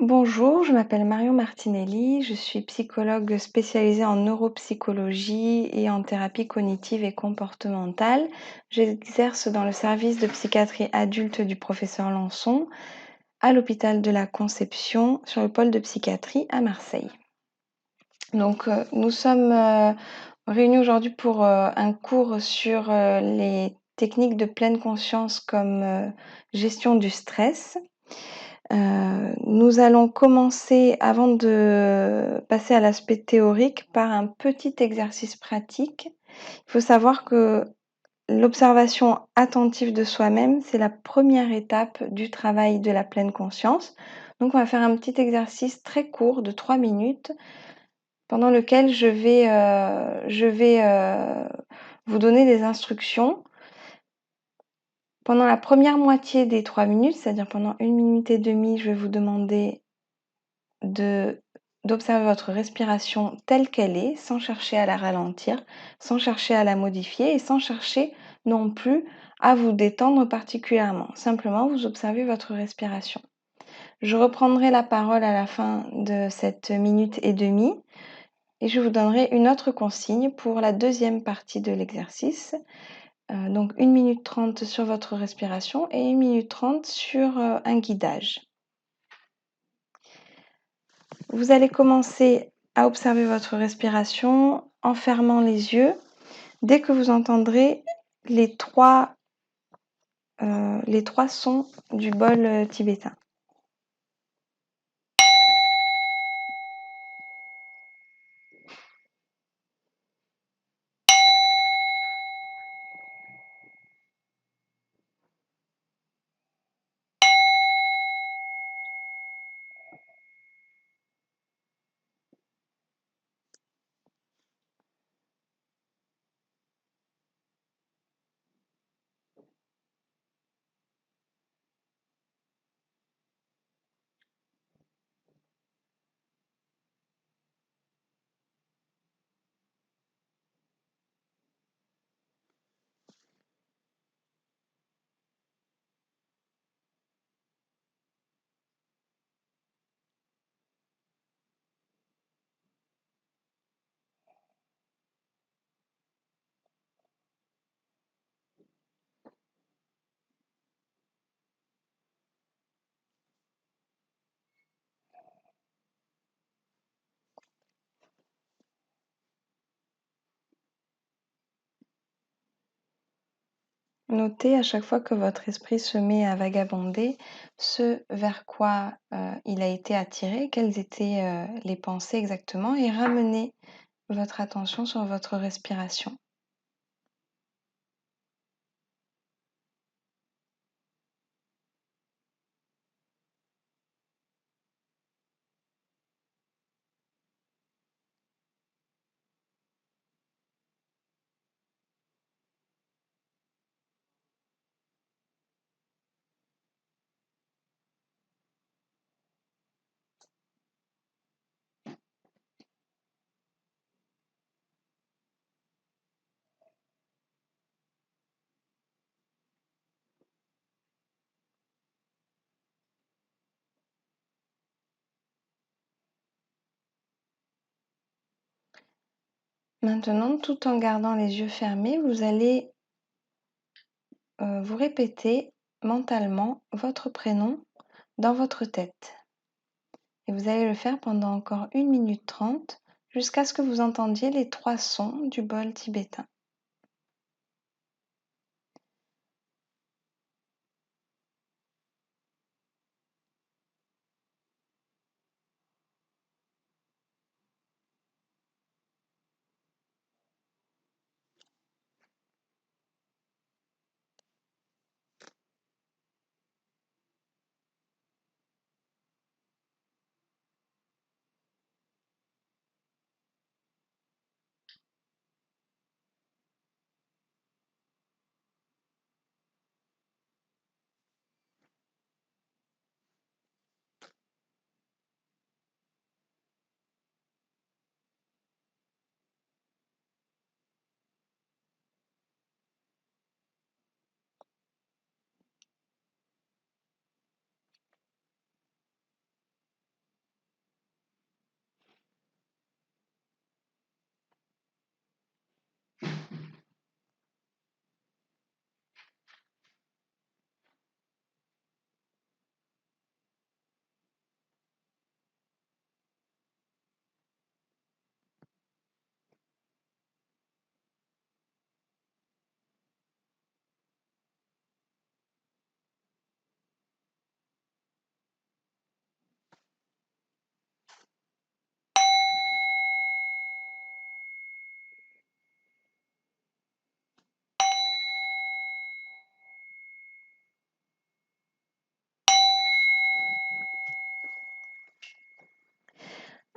Bonjour, je m'appelle Marion Martinelli, je suis psychologue spécialisée en neuropsychologie et en thérapie cognitive et comportementale. J'exerce dans le service de psychiatrie adulte du professeur Lançon à l'hôpital de la Conception sur le pôle de psychiatrie à Marseille. Donc, nous sommes réunis aujourd'hui pour un cours sur les techniques de pleine conscience comme gestion du stress. Nous allons commencer, avant de passer à l'aspect théorique, par un petit exercice pratique. Il faut savoir que l'observation attentive de soi-même, c'est la première étape du travail de la pleine conscience. Donc on va faire un petit exercice très court de 3 minutes pendant lequel je vais vous donner des instructions. Pendant la première moitié des 3 minutes, c'est-à-dire pendant 1 minute et demie, je vais vous demander d'observer votre respiration telle qu'elle est, sans chercher à la ralentir, sans chercher à la modifier et sans chercher non plus à vous détendre particulièrement. Simplement, vous observez votre respiration. Je reprendrai la parole à la fin de cette minute et demie et je vous donnerai une autre consigne pour la deuxième partie de l'exercice. Donc 1 minute 30 sur votre respiration et 1 minute 30 sur un guidage. Vous allez commencer à observer votre respiration en fermant les yeux dès que vous entendrez les trois sons du bol tibétain. Notez à chaque fois que votre esprit se met à vagabonder ce vers quoi il a été attiré, quelles étaient les pensées exactement, et ramenez votre attention sur votre respiration. Maintenant, tout en gardant les yeux fermés, vous allez vous répétez mentalement votre prénom dans votre tête. Et vous allez le faire pendant encore 1 minute 30 jusqu'à ce que vous entendiez les 3 sons du bol tibétain.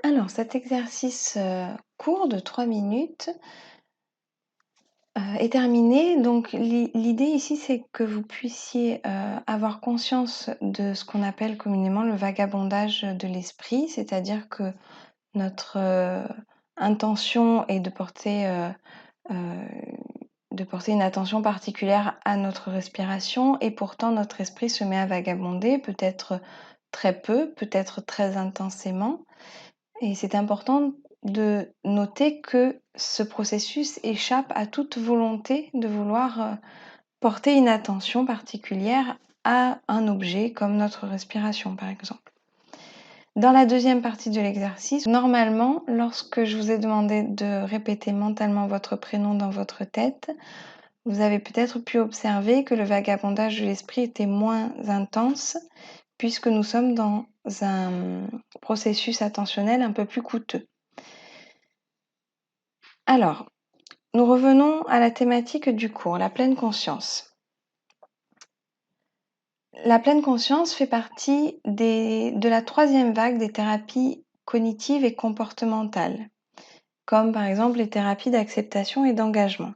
Alors, cet exercice court de 3 minutes est terminé. Donc, l'idée ici, c'est que vous puissiez avoir conscience de ce qu'on appelle communément le vagabondage de l'esprit, c'est-à-dire que notre intention est de porter une attention particulière à notre respiration et pourtant notre esprit se met à vagabonder, peut-être très peu, peut-être très intensément. Et c'est important de noter que ce processus échappe à toute volonté de vouloir porter une attention particulière à un objet comme notre respiration par exemple. Dans la deuxième partie de l'exercice, normalement, lorsque je vous ai demandé de répéter mentalement votre prénom dans votre tête, vous avez peut-être pu observer que le vagabondage de l'esprit était moins intense puisque nous sommes dans un processus attentionnel un peu plus coûteux. Alors, nous revenons à la thématique du cours, la pleine conscience. La pleine conscience fait partie de la troisième vague des thérapies cognitives et comportementales, comme par exemple les thérapies d'acceptation et d'engagement.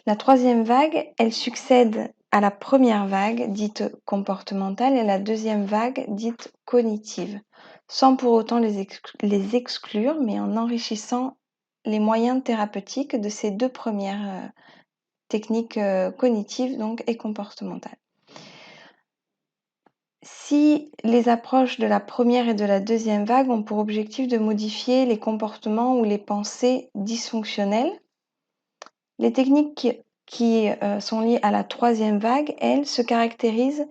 La troisième vague, elle succède à la première vague dite comportementale et à la deuxième vague dite cognitive, sans pour autant les exclure, mais en enrichissant les moyens thérapeutiques de ces deux premières techniques cognitives donc, et comportementales. Si les approches de la première et de la deuxième vague ont pour objectif de modifier les comportements ou les pensées dysfonctionnelles, les techniques qui sont liées à la troisième vague, elles, se caractérisent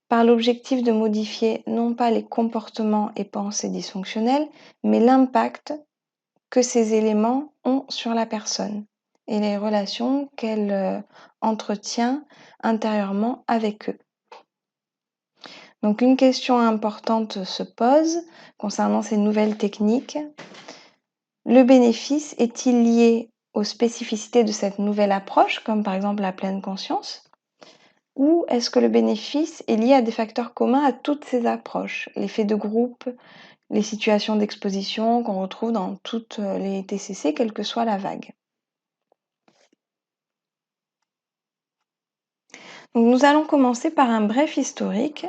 par l'objectif de modifier non pas les comportements et pensées dysfonctionnels, mais l'impact que ces éléments ont sur la personne et les relations qu'elle entretient intérieurement avec eux. Donc une question importante se pose concernant ces nouvelles techniques. Le bénéfice est-il lié aux spécificités de cette nouvelle approche, comme par exemple la pleine conscience, ou est-ce que le bénéfice est lié à des facteurs communs à toutes ces approches, l'effet de groupe, les situations d'exposition qu'on retrouve dans toutes les TCC, quelle que soit la vague. Donc nous allons commencer par un bref historique.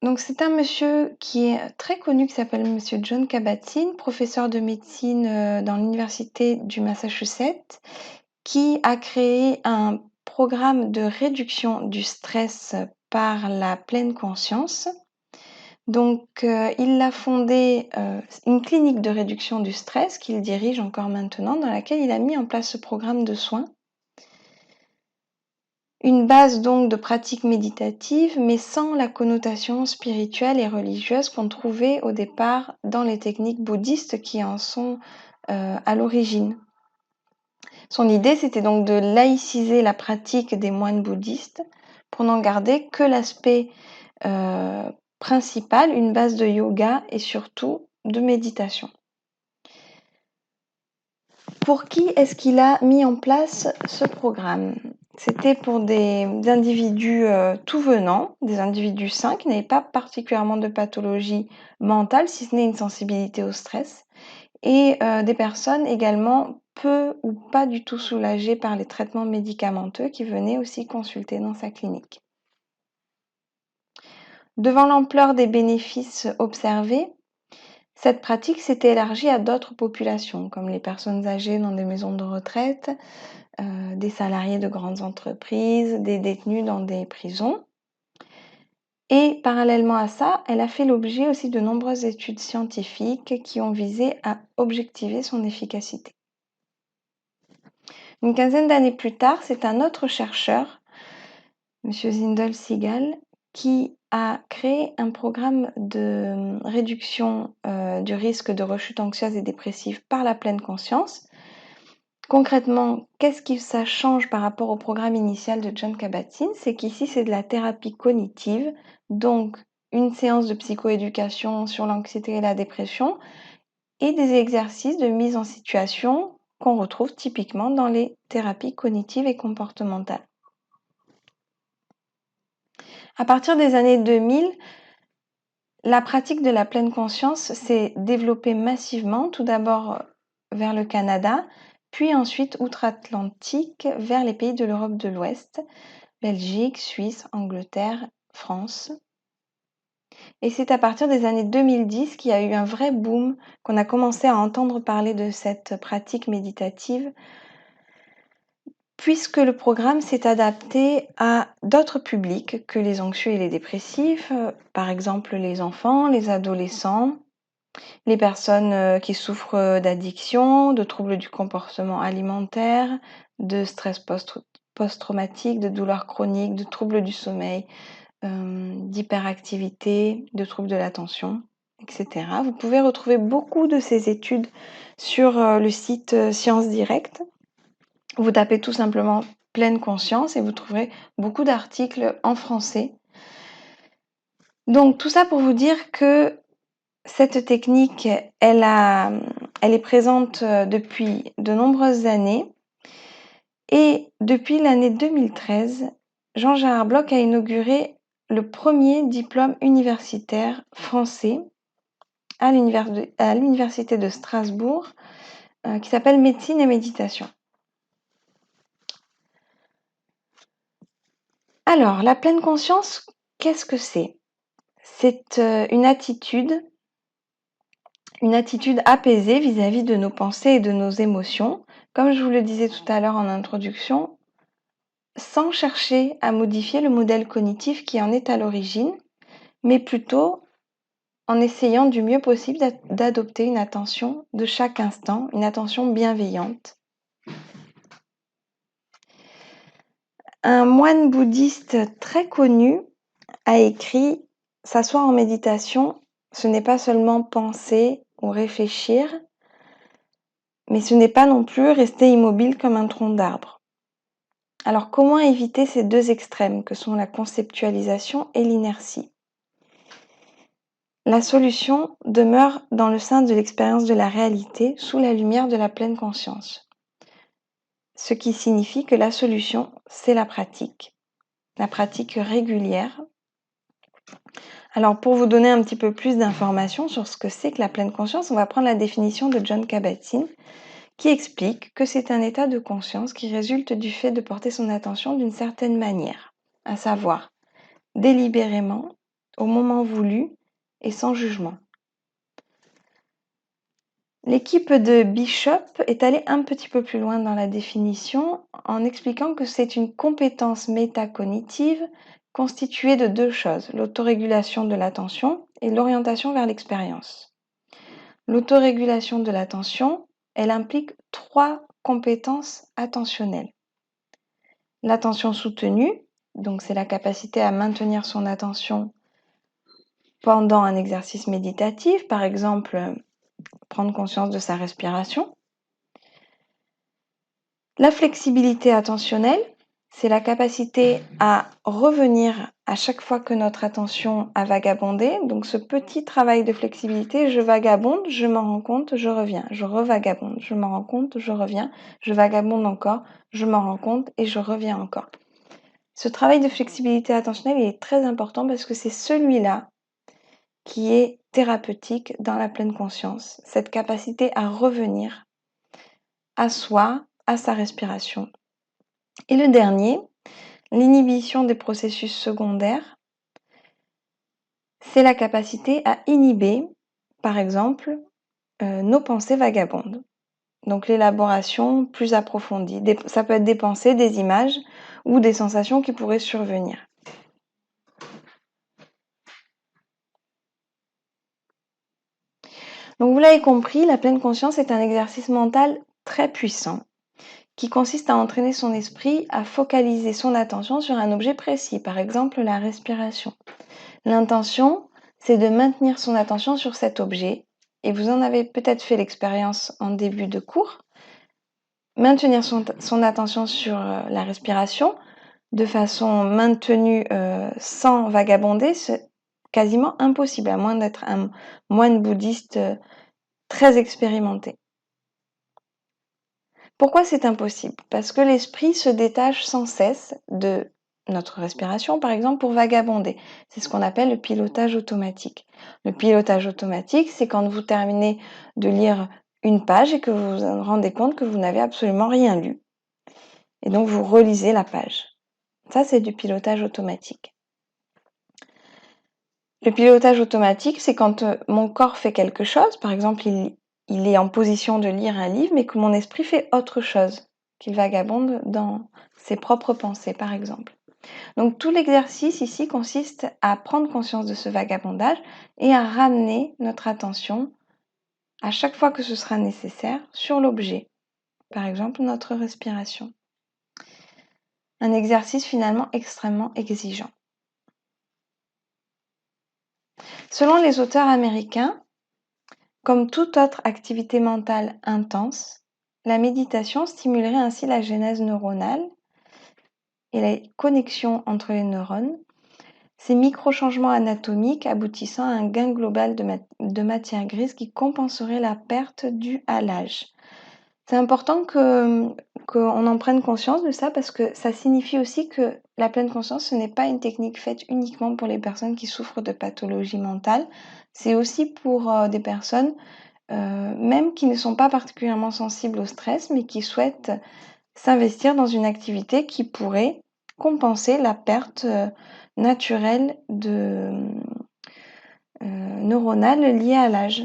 Donc c'est un monsieur qui est très connu, qui s'appelle monsieur Jon Kabat-Zinn, professeur de médecine dans l'université du Massachusetts, qui a créé un programme de réduction du stress par la pleine conscience. Donc il a fondé une clinique de réduction du stress qu'il dirige encore maintenant, dans laquelle il a mis en place ce programme de soins. Une base donc de pratique méditative, mais sans la connotation spirituelle et religieuse qu'on trouvait au départ dans les techniques bouddhistes qui en sont à l'origine. Son idée, c'était donc de laïciser la pratique des moines bouddhistes pour n'en garder que l'aspect principal, une base de yoga et surtout de méditation. Pour qui est-ce qu'il a mis en place ce programme ? C'était pour des individus tout venant, des individus sains qui n'avaient pas particulièrement de pathologie mentale, si ce n'est une sensibilité au stress, et des personnes également peu ou pas du tout soulagées par les traitements médicamenteux qui venaient aussi consulter dans sa clinique. Devant l'ampleur des bénéfices observés, cette pratique s'était élargie à d'autres populations, comme les personnes âgées dans des maisons de retraite, des salariés de grandes entreprises, des détenus dans des prisons. Et parallèlement à ça, elle a fait l'objet aussi de nombreuses études scientifiques qui ont visé à objectiver son efficacité. Une quinzaine d'années plus tard, c'est un autre chercheur, Monsieur Zindel Segal, qui a créé un programme de réduction du risque de rechute anxieuse et dépressive par la pleine conscience. Concrètement, qu'est-ce que ça change par rapport au programme initial de Jon Kabat-Zinn? C'est qu'ici, c'est de la thérapie cognitive, donc une séance de psychoéducation sur l'anxiété et la dépression, et des exercices de mise en situation qu'on retrouve typiquement dans les thérapies cognitives et comportementales. À partir des années 2000, la pratique de la pleine conscience s'est développée massivement, tout d'abord vers le Canada, puis ensuite outre-Atlantique vers les pays de l'Europe de l'Ouest, Belgique, Suisse, Angleterre, France. Et c'est à partir des années 2010 qu'il y a eu un vrai boom, qu'on a commencé à entendre parler de cette pratique méditative, puisque le programme s'est adapté à d'autres publics que les anxieux et les dépressifs, par exemple les enfants, les adolescents, les personnes qui souffrent d'addiction, de troubles du comportement alimentaire, de stress post-traumatique, de douleurs chroniques, de troubles du sommeil, d'hyperactivité, de troubles de l'attention, etc. Vous pouvez retrouver beaucoup de ces études sur le site Sciences Direct. Vous tapez tout simplement pleine conscience et vous trouverez beaucoup d'articles en français. Donc tout ça pour vous dire que cette technique, elle est présente depuis de nombreuses années et depuis l'année 2013, Jean-Gérard Bloch a inauguré le premier diplôme universitaire français à l'université de Strasbourg qui s'appelle Médecine et Méditation. Alors, la pleine conscience, qu'est-ce que c'est? C'est une attitude apaisée vis-à-vis de nos pensées et de nos émotions, comme je vous le disais tout à l'heure en introduction, sans chercher à modifier le modèle cognitif qui en est à l'origine, mais plutôt en essayant du mieux possible d'adopter une attention de chaque instant, une attention bienveillante. Un moine bouddhiste très connu a écrit « S'asseoir en méditation, ce n'est pas seulement penser ou réfléchir, mais ce n'est pas non plus rester immobile comme un tronc d'arbre. » Alors comment éviter ces deux extrêmes que sont la conceptualisation et l'inertie? La solution demeure dans le sein de l'expérience de la réalité sous la lumière de la pleine conscience. Ce qui signifie que la solution, c'est la pratique régulière. Alors pour vous donner un petit peu plus d'informations sur ce que c'est que la pleine conscience, on va prendre la définition de Jon Kabat-Zinn qui explique que c'est un état de conscience qui résulte du fait de porter son attention d'une certaine manière, à savoir délibérément, au moment voulu et sans jugement. L'équipe de Bishop est allée un petit peu plus loin dans la définition en expliquant que c'est une compétence métacognitive constituée de deux choses, l'autorégulation de l'attention et l'orientation vers l'expérience. L'autorégulation de l'attention, elle implique trois compétences attentionnelles. L'attention soutenue, donc c'est la capacité à maintenir son attention pendant un exercice méditatif, par exemple prendre conscience de sa respiration. La flexibilité attentionnelle, c'est la capacité à revenir à chaque fois que notre attention a vagabondé. Donc ce petit travail de flexibilité, je vagabonde, je m'en rends compte, je reviens, je revagabonde, je m'en rends compte, je reviens, je vagabonde encore, je m'en rends compte et je reviens encore. Ce travail de flexibilité attentionnelle est très important parce que c'est celui-là qui est thérapeutique dans la pleine conscience, cette capacité à revenir à soi, à sa respiration. Et le dernier, l'inhibition des processus secondaires, c'est la capacité à inhiber, par exemple, nos pensées vagabondes. Donc l'élaboration plus approfondie. Ça peut être des pensées, des images ou des sensations qui pourraient survenir. Donc vous l'avez compris, la pleine conscience est un exercice mental très puissant qui consiste à entraîner son esprit à focaliser son attention sur un objet précis, par exemple la respiration. L'intention, c'est de maintenir son attention sur cet objet, et vous en avez peut-être fait l'expérience en début de cours. Maintenir son attention sur la respiration de façon maintenue sans vagabonder, c'est quasiment impossible, à moins d'être un moine bouddhiste très expérimenté. Pourquoi c'est impossible? Parce que l'esprit se détache sans cesse de notre respiration, par exemple, pour vagabonder. C'est ce qu'on appelle le pilotage automatique. Le pilotage automatique, c'est quand vous terminez de lire une page et que vous vous rendez compte que vous n'avez absolument rien lu. Et donc, vous relisez la page. Ça, c'est du pilotage automatique. Le pilotage automatique, c'est quand mon corps fait quelque chose, par exemple, il est en position de lire un livre, mais que mon esprit fait autre chose, qu'il vagabonde dans ses propres pensées, par exemple. Donc tout l'exercice ici consiste à prendre conscience de ce vagabondage et à ramener notre attention, à chaque fois que ce sera nécessaire, sur l'objet, par exemple notre respiration. Un exercice finalement extrêmement exigeant. Selon les auteurs américains, comme toute autre activité mentale intense, la méditation stimulerait ainsi la genèse neuronale et la connexion entre les neurones, ces micro-changements anatomiques aboutissant à un gain global de matière grise qui compenserait la perte due à l'âge. C'est important qu'on en prenne conscience de ça parce que ça signifie aussi que la pleine conscience, ce n'est pas une technique faite uniquement pour les personnes qui souffrent de pathologies mentales, c'est aussi pour des personnes même qui ne sont pas particulièrement sensibles au stress, mais qui souhaitent s'investir dans une activité qui pourrait compenser la perte naturelle neuronale liée à l'âge.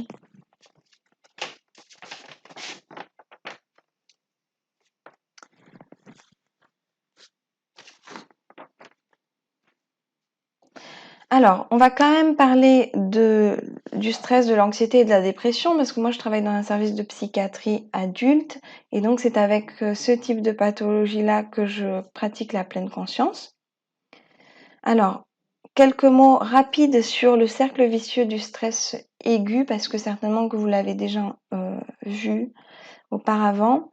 Alors, on va quand même parler du stress, de l'anxiété et de la dépression, parce que moi je travaille dans un service de psychiatrie adulte, et donc c'est avec ce type de pathologie-là que je pratique la pleine conscience. Alors, quelques mots rapides sur le cercle vicieux du stress aigu, parce que certainement que vous l'avez déjà vu auparavant.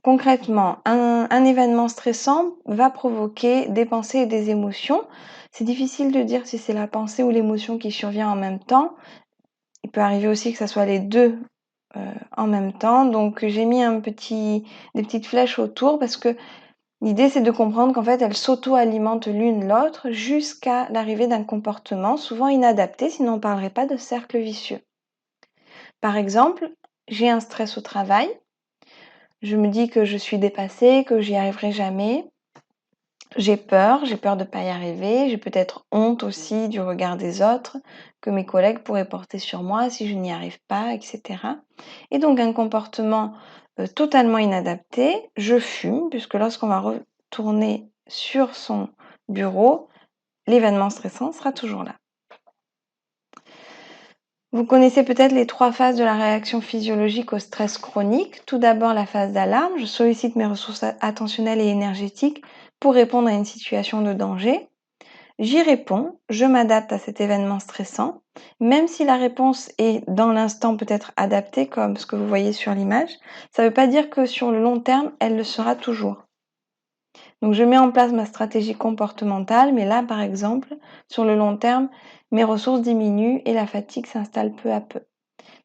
Concrètement, un événement stressant va provoquer des pensées et des émotions. C'est difficile de dire si c'est la pensée ou l'émotion qui survient en même temps. Il peut arriver aussi que ça soit les deux en même temps. Donc j'ai mis des petites flèches autour parce que l'idée c'est de comprendre qu'en fait elles s'auto-alimentent l'une l'autre jusqu'à l'arrivée d'un comportement souvent inadapté, sinon on ne parlerait pas de cercle vicieux. Par exemple, j'ai un stress au travail. Je me dis que je suis dépassée, que j'y arriverai jamais. J'ai peur de ne pas y arriver. J'ai peut-être honte aussi du regard des autres que mes collègues pourraient porter sur moi si je n'y arrive pas, etc. Et donc un comportement totalement inadapté. Je fume, puisque lorsqu'on va retourner sur son bureau, l'événement stressant sera toujours là. Vous connaissez peut-être les 3 phases de la réaction physiologique au stress chronique. Tout d'abord, la phase d'alarme. Je sollicite mes ressources attentionnelles et énergétiques pour répondre à une situation de danger. J'y réponds, je m'adapte à cet événement stressant, même si la réponse est dans l'instant peut-être adaptée, comme ce que vous voyez sur l'image, ça ne veut pas dire que sur le long terme, elle le sera toujours. Donc je mets en place ma stratégie comportementale, mais là, par exemple, sur le long terme, mes ressources diminuent et la fatigue s'installe peu à peu.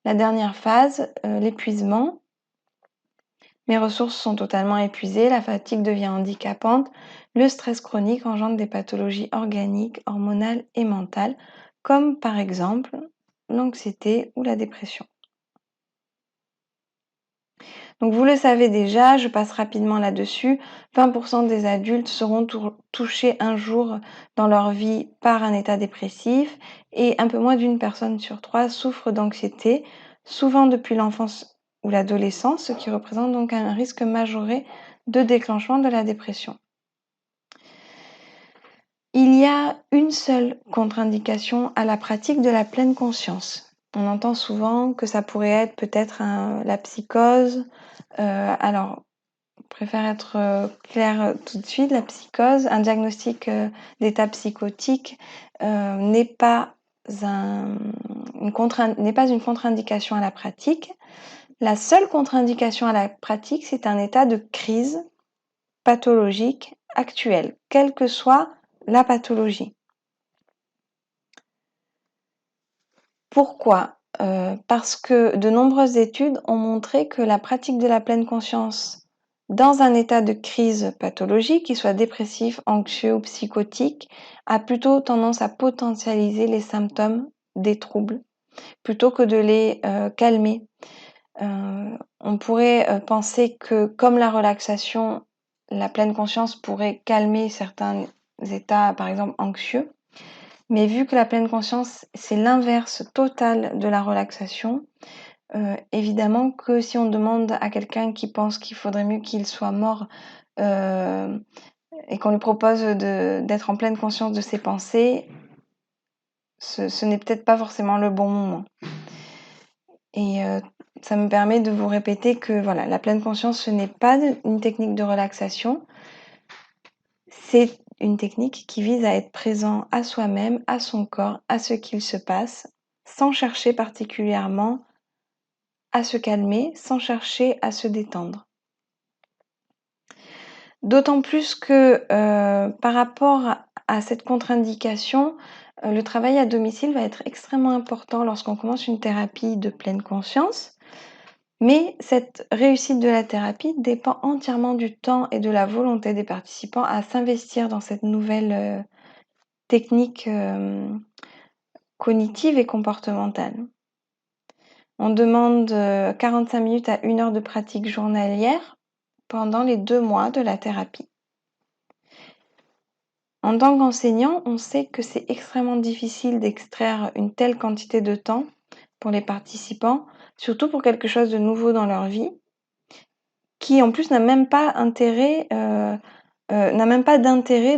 La dernière phase, l'épuisement. Mes ressources sont totalement épuisées, la fatigue devient handicapante, le stress chronique engendre des pathologies organiques, hormonales et mentales, comme par exemple l'anxiété ou la dépression. Donc vous le savez déjà, je passe rapidement là-dessus, 20% des adultes seront touchés un jour dans leur vie par un état dépressif et un peu moins d'une personne sur 3 souffre d'anxiété, souvent depuis l'enfance ou l'adolescence, ce qui représente donc un risque majoré de déclenchement de la dépression. Il y a une seule contre-indication à la pratique de la pleine conscience. On entend souvent que ça pourrait être peut-être la psychose. Alors, je préfère être claire tout de suite. La psychose, un diagnostic d'état psychotique n'est pas une contre-indication à la pratique. La seule contre-indication à la pratique, c'est un état de crise pathologique actuel, quelle que soit la pathologie. Pourquoi? Parce que de nombreuses études ont montré que la pratique de la pleine conscience dans un état de crise pathologique, qu'il soit dépressif, anxieux ou psychotique, a plutôt tendance à potentialiser les symptômes des troubles plutôt que de les calmer. On pourrait penser que comme la relaxation, la pleine conscience pourrait calmer certains états, par exemple anxieux. Mais vu que la pleine conscience, c'est l'inverse total de la relaxation, évidemment que si on demande à quelqu'un qui pense qu'il faudrait mieux qu'il soit mort et qu'on lui propose d'être en pleine conscience de ses pensées, ce n'est peut-être pas forcément le bon moment. Et ça me permet de vous répéter que voilà, la pleine conscience, ce n'est pas une technique de relaxation, c'est une technique qui vise à être présent à soi-même, à son corps, à ce qu'il se passe, sans chercher particulièrement à se calmer, sans chercher à se détendre. D'autant plus que par rapport à cette contre-indication, le travail à domicile va être extrêmement important lorsqu'on commence une thérapie de pleine conscience. Mais cette réussite de la thérapie dépend entièrement du temps et de la volonté des participants à s'investir dans cette nouvelle technique cognitive et comportementale. On demande 45 minutes à 1 heure de pratique journalière pendant les 2 mois de la thérapie. En tant qu'enseignant, on sait que c'est extrêmement difficile d'extraire une telle quantité de temps pour les participants, surtout pour quelque chose de nouveau dans leur vie, qui en plus n'a même pas d'intérêt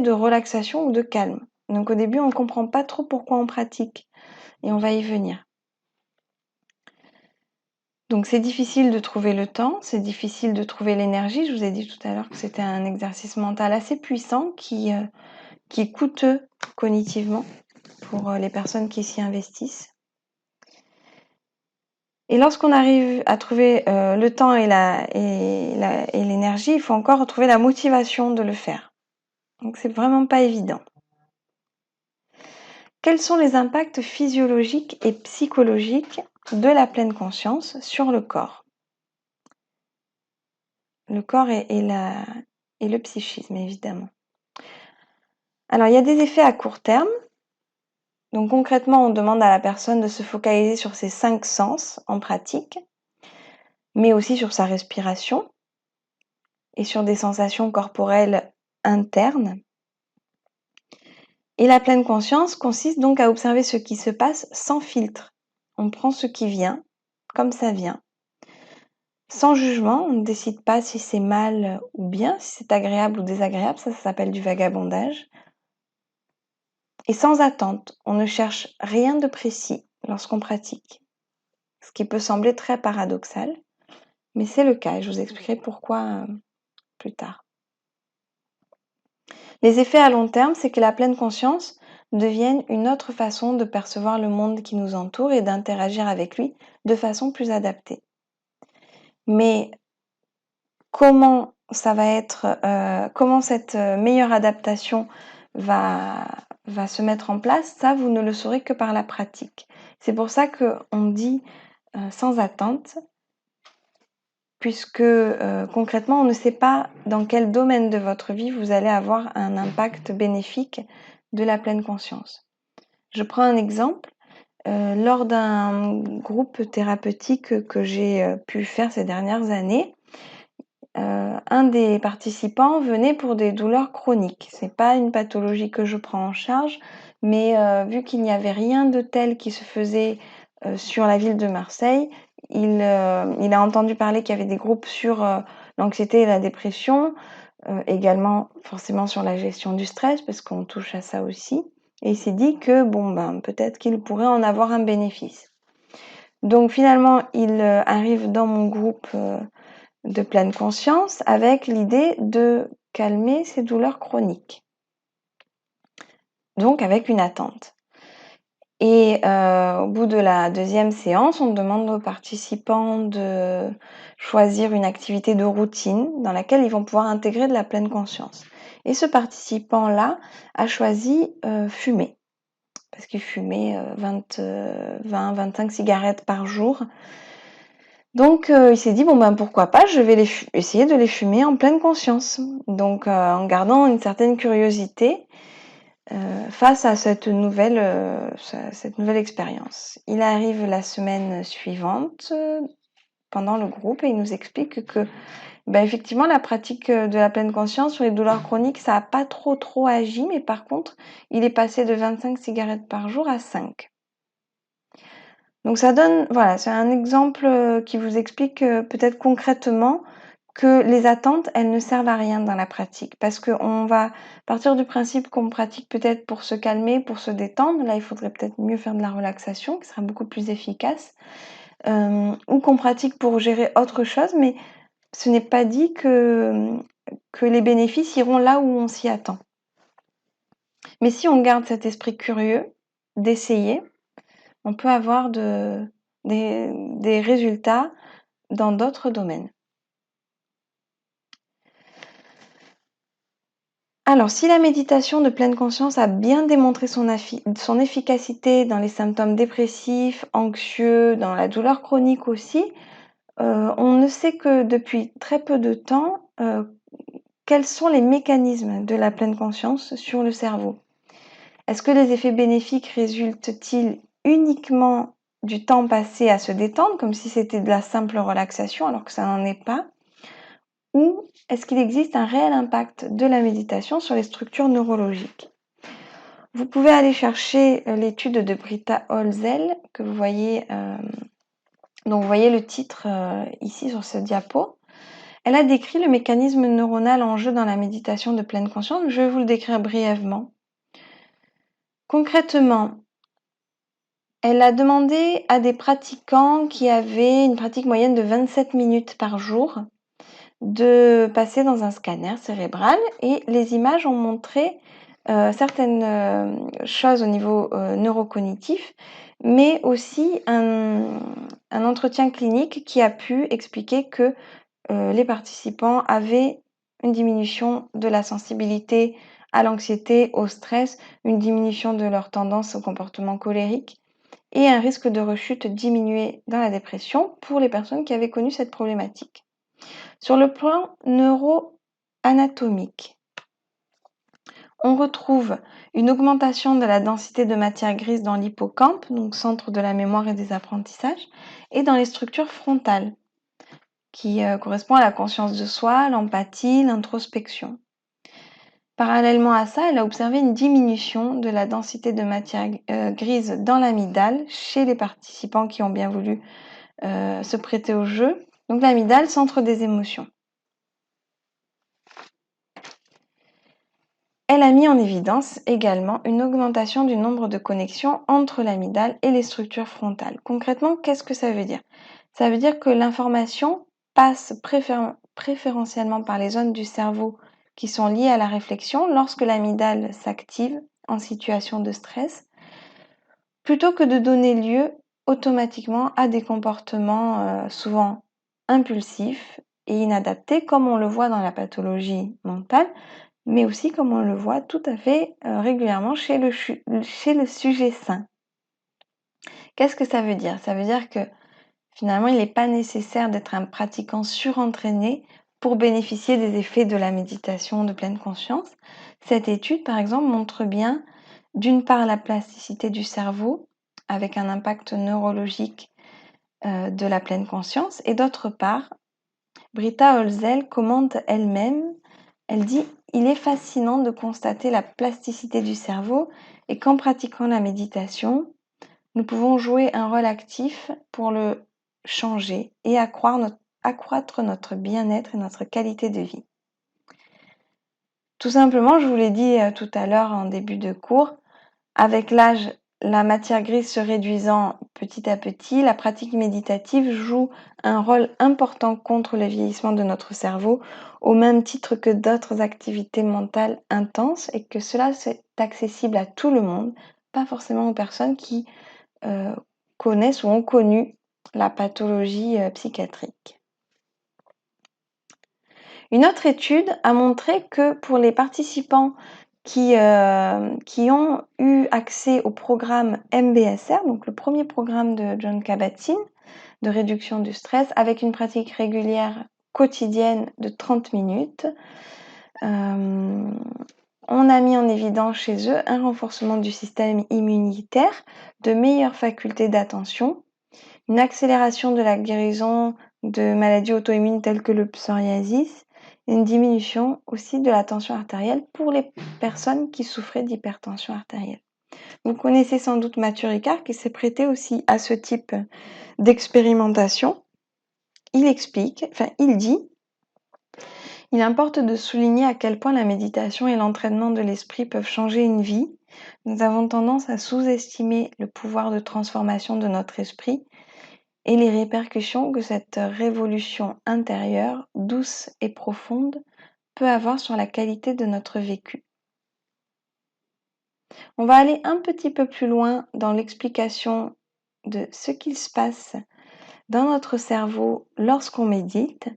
de relaxation ou de calme. Donc au début, on ne comprend pas trop pourquoi on pratique et on va y venir. Donc c'est difficile de trouver le temps, c'est difficile de trouver l'énergie. Je vous ai dit tout à l'heure que c'était un exercice mental assez puissant qui est coûteux cognitivement pour les personnes qui s'y investissent. Et lorsqu'on arrive à trouver le temps et l'énergie, il faut encore trouver la motivation de le faire. Donc c'est vraiment pas évident. Quels sont les impacts physiologiques et psychologiques de la pleine conscience sur le corps? Le corps et le psychisme, évidemment. Alors, il y a des effets à court terme. Donc, concrètement, on demande à la personne de se focaliser sur ses 5 sens en pratique, mais aussi sur sa respiration et sur des sensations corporelles internes. Et la pleine conscience consiste donc à observer ce qui se passe sans filtre. On prend ce qui vient, comme ça vient. Sans jugement, on ne décide pas si c'est mal ou bien, si c'est agréable ou désagréable, ça s'appelle du vagabondage. Et sans attente, on ne cherche rien de précis lorsqu'on pratique. Ce qui peut sembler très paradoxal, mais c'est le cas et je vous expliquerai pourquoi plus tard. Les effets à long terme, c'est que la pleine conscience devienne une autre façon de percevoir le monde qui nous entoure et d'interagir avec lui de façon plus adaptée. Mais comment ça va être, comment cette meilleure adaptation va se mettre en place, ça vous ne le saurez que par la pratique. C'est pour ça qu'on dit sans attente, puisque concrètement, on ne sait pas dans quel domaine de votre vie vous allez avoir un impact bénéfique de la pleine conscience. Je prends un exemple. Lors d'un groupe thérapeutique que j'ai pu faire ces dernières années, un des participants venait pour des douleurs chroniques. C'est pas une pathologie que je prends en charge, mais vu qu'il n'y avait rien de tel qui se faisait sur la ville de Marseille, il a entendu parler qu'il y avait des groupes sur l'anxiété et la dépression, également forcément sur la gestion du stress, parce qu'on touche à ça aussi. Et il s'est dit que peut-être qu'il pourrait en avoir un bénéfice. Donc finalement, il arrive dans mon groupe de pleine conscience avec l'idée de calmer ses douleurs chroniques. Donc avec une attente. Et au bout de la deuxième séance, on demande aux participants de choisir une activité de routine dans laquelle ils vont pouvoir intégrer de la pleine conscience. Et ce participant-là a choisi fumer, parce qu'il fumait 20-25 cigarettes par jour. Donc il s'est dit, bon ben pourquoi pas, je vais essayer de les fumer en pleine conscience. Donc en gardant une certaine curiosité face à cette nouvelle expérience. Il arrive la semaine suivante pendant le groupe et il nous explique que effectivement la pratique de la pleine conscience sur les douleurs chroniques, ça n'a pas trop agi, mais par contre, il est passé de 25 cigarettes par jour à 5. Donc ça donne, voilà, c'est un exemple qui vous explique peut-être concrètement que les attentes, elles ne servent à rien dans la pratique. Parce qu'on va partir du principe qu'on pratique peut-être pour se calmer, pour se détendre. Là, il faudrait peut-être mieux faire de la relaxation, qui sera beaucoup plus efficace. Ou qu'on pratique pour gérer autre chose, mais ce n'est pas dit que les bénéfices iront là où on s'y attend. Mais si on garde cet esprit curieux d'essayer, on peut avoir des résultats dans d'autres domaines. Alors, si la méditation de pleine conscience a bien démontré son efficacité dans les symptômes dépressifs, anxieux, dans la douleur chronique aussi, on ne sait que depuis très peu de temps quels sont les mécanismes de la pleine conscience sur le cerveau. Est-ce que les effets bénéfiques résultent-ils uniquement du temps passé à se détendre, comme si c'était de la simple relaxation, alors que ça n'en est pas? Ou est-ce qu'il existe un réel impact de la méditation sur les structures neurologiques? Vous pouvez aller chercher l'étude de Britta Holzel, que vous voyez, donc vous voyez le titre ici sur ce diapo. Elle a décrit le mécanisme neuronal en jeu dans la méditation de pleine conscience. Je vais vous le décrire brièvement. Concrètement, elle a demandé à des pratiquants qui avaient une pratique moyenne de 27 minutes par jour de passer dans un scanner cérébral et les images ont montré certaines choses au niveau neurocognitif, mais aussi un entretien clinique qui a pu expliquer que les participants avaient une diminution de la sensibilité à l'anxiété, au stress, une diminution de leur tendance au comportement colérique et un risque de rechute diminué dans la dépression pour les personnes qui avaient connu cette problématique. Sur le plan neuroanatomique, on retrouve une augmentation de la densité de matière grise dans l'hippocampe, donc centre de la mémoire et des apprentissages, et dans les structures frontales, qui correspond à la conscience de soi, l'empathie, l'introspection. Parallèlement à ça, elle a observé une diminution de la densité de matière grise dans l'amygdale chez les participants qui ont bien voulu se prêter au jeu. Donc l'amygdale, centre des émotions. Elle a mis en évidence également une augmentation du nombre de connexions entre l'amygdale et les structures frontales. Concrètement, qu'est-ce que ça veut dire? Ça veut dire que l'information passe préférentiellement par les zones du cerveau qui sont liées à la réflexion lorsque l'amygdale s'active en situation de stress, plutôt que de donner lieu automatiquement à des comportements souvent impulsifs et inadaptés, comme on le voit dans la pathologie mentale, mais aussi comme on le voit tout à fait régulièrement chez le sujet sain. Qu'est-ce que ça veut dire? Ça veut dire que finalement, il n'est pas nécessaire d'être un pratiquant surentraîné pour bénéficier des effets de la méditation de pleine conscience. Cette étude, par exemple, montre bien, d'une part, la plasticité du cerveau, avec un impact neurologique de la pleine conscience, et d'autre part, Britta Holzel commente elle-même, elle dit « Il est fascinant de constater la plasticité du cerveau et qu'en pratiquant la méditation, nous pouvons jouer un rôle actif pour le changer et accroître notre bien-être et notre qualité de vie. » Tout simplement, je vous l'ai dit tout à l'heure en début de cours, avec l'âge, la matière grise se réduisant petit à petit, la pratique méditative joue un rôle important contre le vieillissement de notre cerveau, au même titre que d'autres activités mentales intenses, et que cela c'est accessible à tout le monde, pas forcément aux personnes qui connaissent ou ont connu la pathologie psychiatrique. Une autre étude a montré que pour les participants qui ont eu accès au programme MBSR, donc le premier programme de John Kabat-Zinn de réduction du stress, avec une pratique régulière quotidienne de 30 minutes, on a mis en évidence chez eux un renforcement du système immunitaire, de meilleures facultés d'attention, une accélération de la guérison de maladies auto-immunes telles que le psoriasis, et une diminution aussi de la tension artérielle pour les personnes qui souffraient d'hypertension artérielle. Vous connaissez sans doute Mathieu Ricard qui s'est prêté aussi à ce type d'expérimentation. Il dit: il importe de souligner à quel point la méditation et l'entraînement de l'esprit peuvent changer une vie. Nous avons tendance à sous-estimer le pouvoir de transformation de notre esprit et les répercussions que cette révolution intérieure, douce et profonde, peut avoir sur la qualité de notre vécu. On va aller un petit peu plus loin dans l'explication de ce qu'il se passe dans notre cerveau lorsqu'on médite.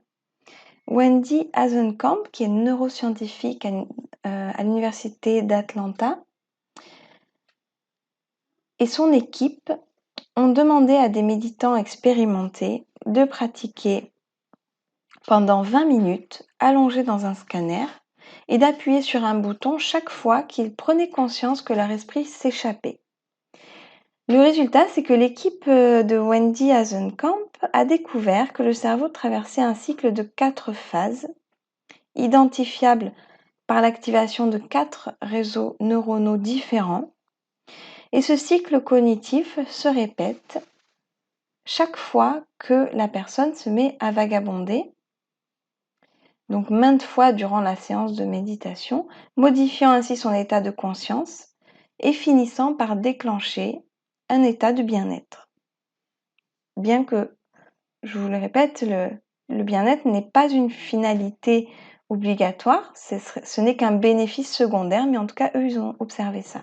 Wendy Hazenkamp, qui est neuroscientifique à l'université d'Atlanta, et son équipe ont demandé à des méditants expérimentés de pratiquer pendant 20 minutes allongés dans un scanner et d'appuyer sur un bouton chaque fois qu'ils prenaient conscience que leur esprit s'échappait. Le résultat, c'est que l'équipe de Wendy Hazenkamp a découvert que le cerveau traversait un cycle de 4 phases, identifiables par l'activation de 4 réseaux neuronaux différents. Et ce cycle cognitif se répète chaque fois que la personne se met à vagabonder, donc maintes fois durant la séance de méditation, modifiant ainsi son état de conscience et finissant par déclencher un état de bien-être. Bien que, je vous le répète, le bien-être n'est pas une finalité obligatoire, ce n'est qu'un bénéfice secondaire, mais en tout cas, eux, ils ont observé ça.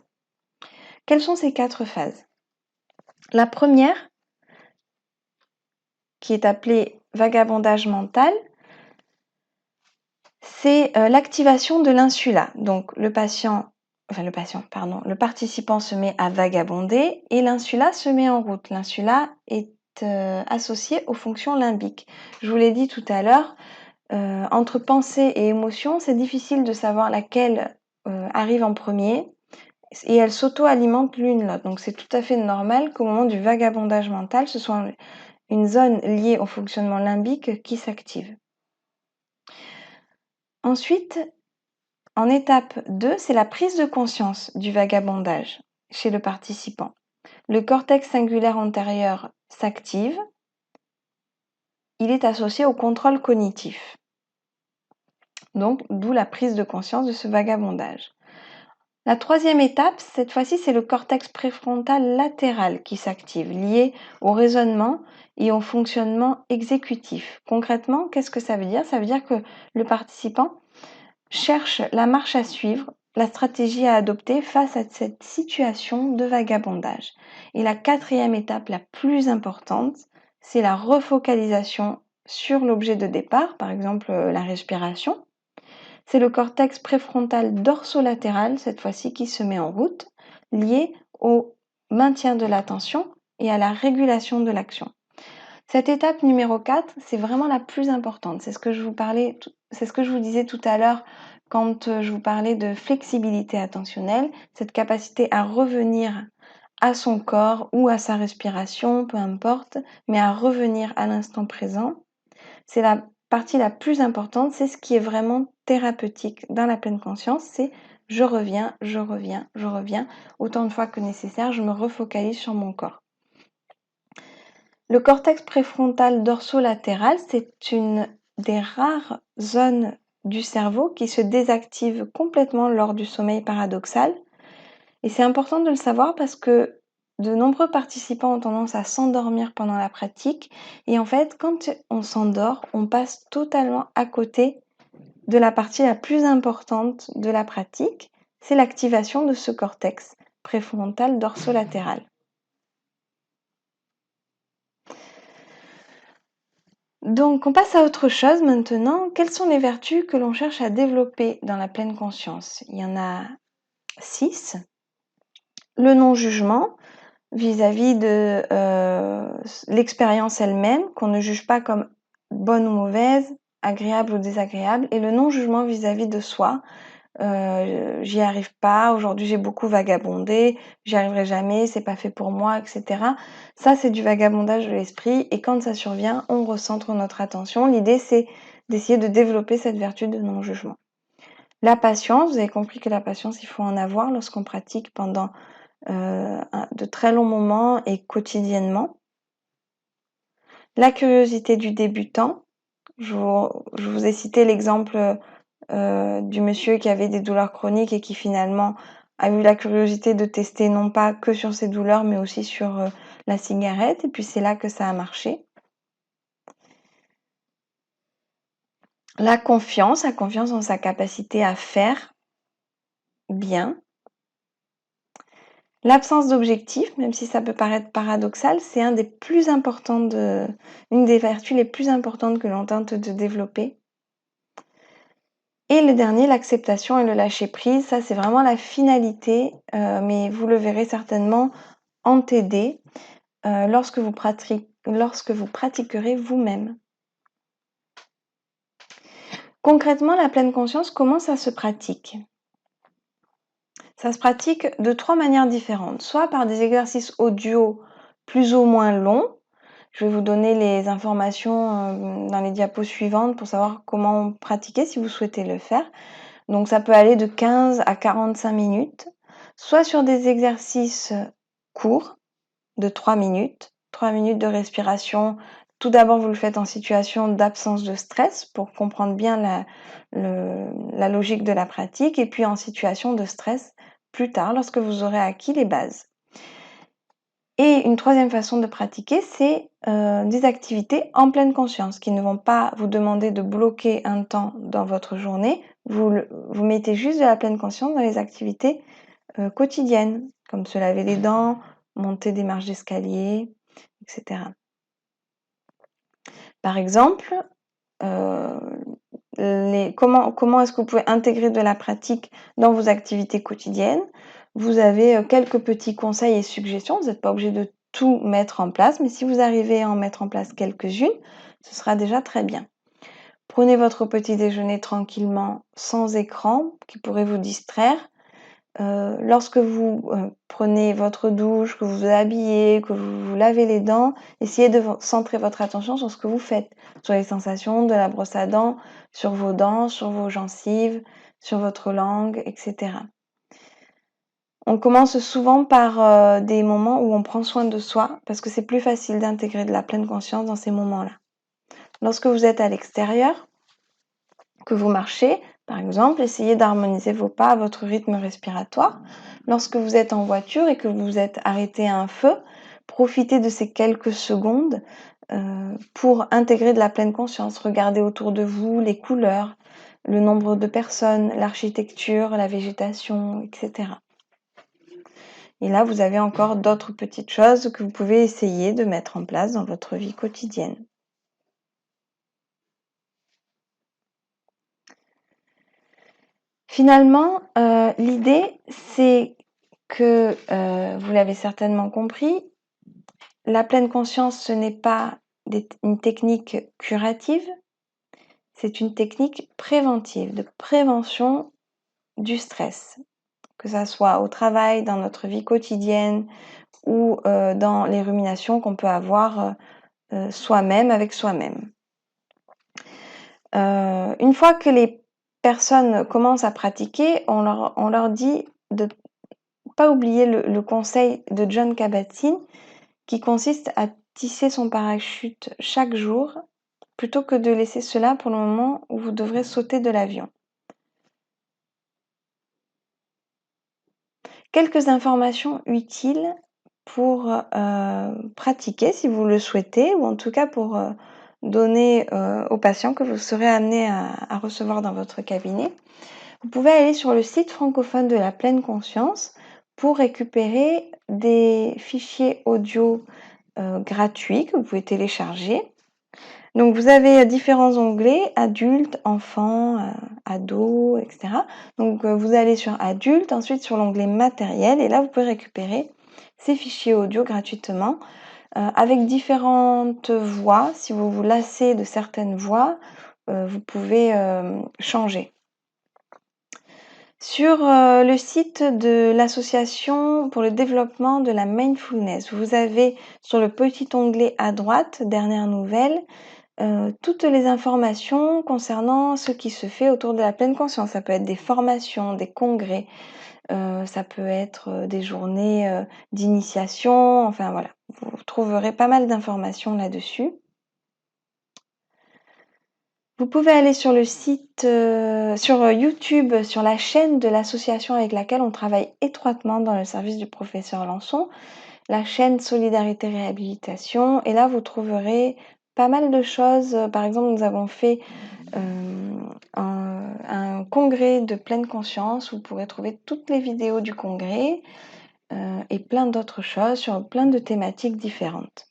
Quelles sont ces 4 phases? La première, qui est appelée vagabondage mental, c'est l'activation de l'insula. Donc le participant se met à vagabonder et l'insula se met en route. L'insula est associée aux fonctions limbiques. Je vous l'ai dit tout à l'heure, entre pensée et émotion, c'est difficile de savoir laquelle arrive en premier et elles s'auto-alimentent l'une l'autre. Donc c'est tout à fait normal qu'au moment du vagabondage mental, ce soit une zone liée au fonctionnement limbique qui s'active. Ensuite, en étape 2, c'est la prise de conscience du vagabondage chez le participant. Le cortex singulaire antérieur s'active. Il est associé au contrôle cognitif. Donc, d'où la prise de conscience de ce vagabondage. La troisième étape, cette fois-ci, c'est le cortex préfrontal latéral qui s'active, lié au raisonnement et au fonctionnement exécutif. Concrètement, qu'est-ce que ça veut dire? Ça veut dire que le participant cherche la marche à suivre, la stratégie à adopter face à cette situation de vagabondage. Et la quatrième étape, la plus importante, c'est la refocalisation sur l'objet de départ, par exemple la respiration. C'est le cortex préfrontal dorsolatéral, cette fois-ci, qui se met en route, lié au maintien de l'attention et à la régulation de l'action. Cette étape numéro 4, c'est vraiment la plus importante. C'est ce que je vous disais tout à l'heure quand je vous parlais de flexibilité attentionnelle, cette capacité à revenir à son corps ou à sa respiration, peu importe, mais à revenir à l'instant présent. C'est la partie la plus importante, c'est ce qui est vraiment thérapeutique dans la pleine conscience, c'est je reviens, autant de fois que nécessaire, je me refocalise sur mon corps. Le cortex préfrontal dorsolatéral, c'est une des rares zones du cerveau qui se désactive complètement lors du sommeil paradoxal. Et c'est important de le savoir parce que De nombreux participants ont tendance à s'endormir pendant la pratique et en fait, quand on s'endort, on passe totalement à côté de la partie la plus importante de la pratique, c'est l'activation de ce cortex préfrontal dorsolatéral. Donc, on passe à autre chose maintenant. Quelles sont les vertus que l'on cherche à développer dans la pleine conscience? Il y en a 6. Le non-jugement vis-à-vis de l'expérience elle-même, qu'on ne juge pas comme bonne ou mauvaise, agréable ou désagréable, et le non-jugement vis-à-vis de soi. J'y arrive pas, aujourd'hui j'ai beaucoup vagabondé, j'y arriverai jamais, c'est pas fait pour moi, etc. Ça, c'est du vagabondage de l'esprit, et quand ça survient, on recentre notre attention. L'idée, c'est d'essayer de développer cette vertu de non-jugement. La patience, vous avez compris que la patience, il faut en avoir lorsqu'on pratique pendant de très longs moments et quotidiennement. La curiosité du débutant, je vous ai cité l'exemple du monsieur qui avait des douleurs chroniques et qui finalement a eu la curiosité de tester non pas que sur ses douleurs mais aussi sur la cigarette, et puis c'est là que ça a marché. La confiance en sa capacité à faire bien. L'absence d'objectif, même si ça peut paraître paradoxal, c'est une des vertus les plus importantes que l'on tente de développer. Et le dernier, l'acceptation et le lâcher-prise, ça c'est vraiment la finalité, mais vous le verrez certainement en TD lorsque vous pratiquerez vous-même. Concrètement, la pleine conscience, comment ça se pratique? Ça se pratique de 3 manières différentes, soit par des exercices audio plus ou moins longs. Je vais vous donner les informations dans les diapos suivantes pour savoir comment pratiquer si vous souhaitez le faire. Donc ça peut aller de 15 à 45 minutes, soit sur des exercices courts de 3 minutes de respiration. Tout d'abord, vous le faites en situation d'absence de stress pour comprendre bien la logique de la pratique, et puis en situation de stress plus tard lorsque vous aurez acquis les bases. Et une troisième façon de pratiquer, c'est des activités en pleine conscience qui ne vont pas vous demander de bloquer un temps dans votre journée. Vous mettez juste de la pleine conscience dans les activités quotidiennes, comme se laver les dents, monter des marches d'escalier, etc. Par exemple, comment est-ce que vous pouvez intégrer de la pratique dans vos activités quotidiennes? Vous avez quelques petits conseils et suggestions. Vous n'êtes pas obligé de tout mettre en place, mais si vous arrivez à en mettre en place quelques-unes, ce sera déjà très bien. Prenez votre petit déjeuner tranquillement, sans écran, qui pourrait vous distraire. Lorsque vous prenez votre douche, que vous vous habillez, que vous vous lavez les dents, essayez de centrer votre attention sur ce que vous faites, sur les sensations de la brosse à dents, sur vos dents, sur vos gencives, sur votre langue, etc. On commence souvent par des moments où on prend soin de soi, parce que c'est plus facile d'intégrer de la pleine conscience dans ces moments-là. Lorsque vous êtes à l'extérieur, que vous marchez, par exemple, essayez d'harmoniser vos pas à votre rythme respiratoire. Lorsque vous êtes en voiture et que vous vous êtes arrêté à un feu, profitez de ces quelques secondes pour intégrer de la pleine conscience. Regardez autour de vous les couleurs, le nombre de personnes, l'architecture, la végétation, etc. Et là, vous avez encore d'autres petites choses que vous pouvez essayer de mettre en place dans votre vie quotidienne. Finalement, l'idée, c'est que, vous l'avez certainement compris, la pleine conscience, ce n'est pas une technique curative, c'est une technique préventive, de prévention du stress, que ça soit au travail, dans notre vie quotidienne ou dans les ruminations qu'on peut avoir soi-même avec soi-même. Une fois que les personnes commencent à pratiquer, on leur dit de pas oublier le conseil de Jon Kabat-Zinn qui consiste à tisser son parachute chaque jour plutôt que de laisser cela pour le moment où vous devrez sauter de l'avion. Quelques informations utiles pour pratiquer si vous le souhaitez, ou en tout cas pour donner aux patients que vous serez amené à recevoir dans votre cabinet. Vous pouvez aller sur le site francophone de la pleine conscience pour récupérer des fichiers audio gratuits que vous pouvez télécharger. Donc vous avez différents onglets, adultes, enfants, ados, etc. Donc vous allez sur adultes, ensuite sur l'onglet matériel, et là vous pouvez récupérer ces fichiers audio gratuitement avec différentes voix. Si vous vous lassez de certaines voix, vous pouvez changer. Sur le site de l'association pour le développement de la mindfulness, vous avez sur le petit onglet à droite, dernières nouvelles, toutes les informations concernant ce qui se fait autour de la pleine conscience. Ça peut être des formations, des congrès, ça peut être des journées d'initiation, enfin voilà. Vous trouverez pas mal d'informations là-dessus. Vous pouvez aller sur le site, sur YouTube, sur la chaîne de l'association avec laquelle on travaille étroitement dans le service du professeur Lançon, la chaîne Solidarité Réhabilitation, et là vous trouverez pas mal de choses. Par exemple, nous avons fait un congrès de pleine conscience où vous pourrez trouver toutes les vidéos du congrès et plein d'autres choses sur plein de thématiques différentes.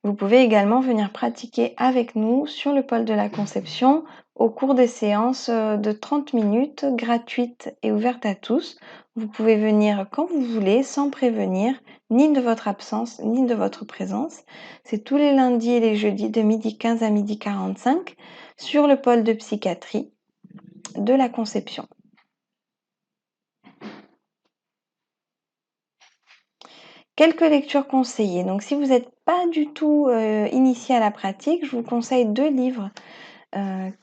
Vous pouvez également venir pratiquer avec nous sur le pôle de la conception au cours des séances de 30 minutes gratuites et ouvertes à tous. Vous pouvez venir quand vous voulez sans prévenir ni de votre absence ni de votre présence. C'est tous les lundis et les jeudis de 12h15 à 12h45 sur le pôle de psychiatrie de la conception. Quelques lectures conseillées. Donc si vous n'êtes pas du tout initié à la pratique, je vous conseille 2 livres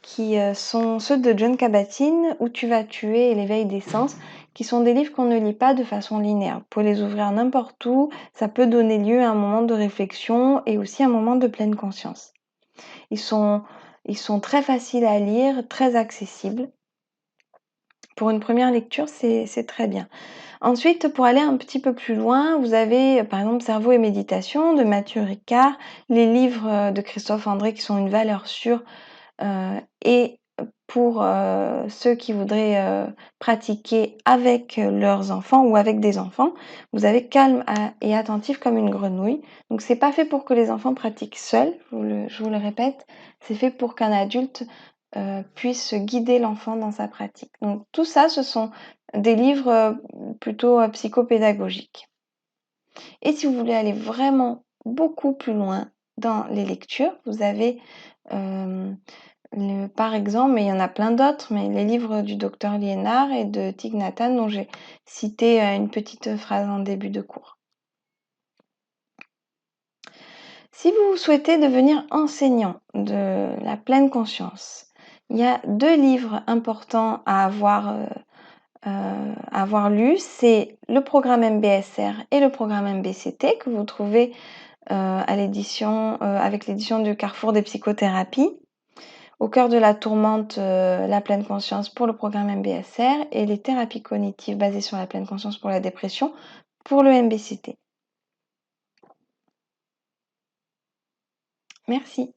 qui sont ceux de Jon Kabat-Zinn, Où tu vas tuer et l'éveil des sens, qui sont des livres qu'on ne lit pas de façon linéaire. Vous pouvez les ouvrir n'importe où, ça peut donner lieu à un moment de réflexion et aussi un moment de pleine conscience. Ils sont très faciles à lire, très accessibles. Pour une première lecture, c'est très bien. Ensuite, pour aller un petit peu plus loin, vous avez par exemple Cerveau et méditation de Mathieu Ricard, les livres de Christophe André qui sont une valeur sûre, et pour ceux qui voudraient pratiquer avec leurs enfants ou avec des enfants, vous avez Calme et attentif comme une grenouille. Donc c'est pas fait pour que les enfants pratiquent seuls, je vous le répète, c'est fait pour qu'un adulte puisse guider l'enfant dans sa pratique. Donc tout ça, ce sont des livres plutôt psychopédagogiques. Et si vous voulez aller vraiment beaucoup plus loin dans les lectures, vous avez par exemple, mais il y en a plein d'autres, mais les livres du docteur Liénard et de Thich Nhat Hanh, dont j'ai cité une petite phrase en début de cours. Si vous souhaitez devenir enseignant de la pleine conscience, il y a 2 livres importants à avoir lus, c'est le programme MBSR et le programme MBCT que vous trouvez à l'édition, avec l'édition du Carrefour des psychothérapies. Au cœur de la tourmente, la pleine conscience pour le programme MBSR et les thérapies cognitives basées sur la pleine conscience pour la dépression pour le MBCT. Merci.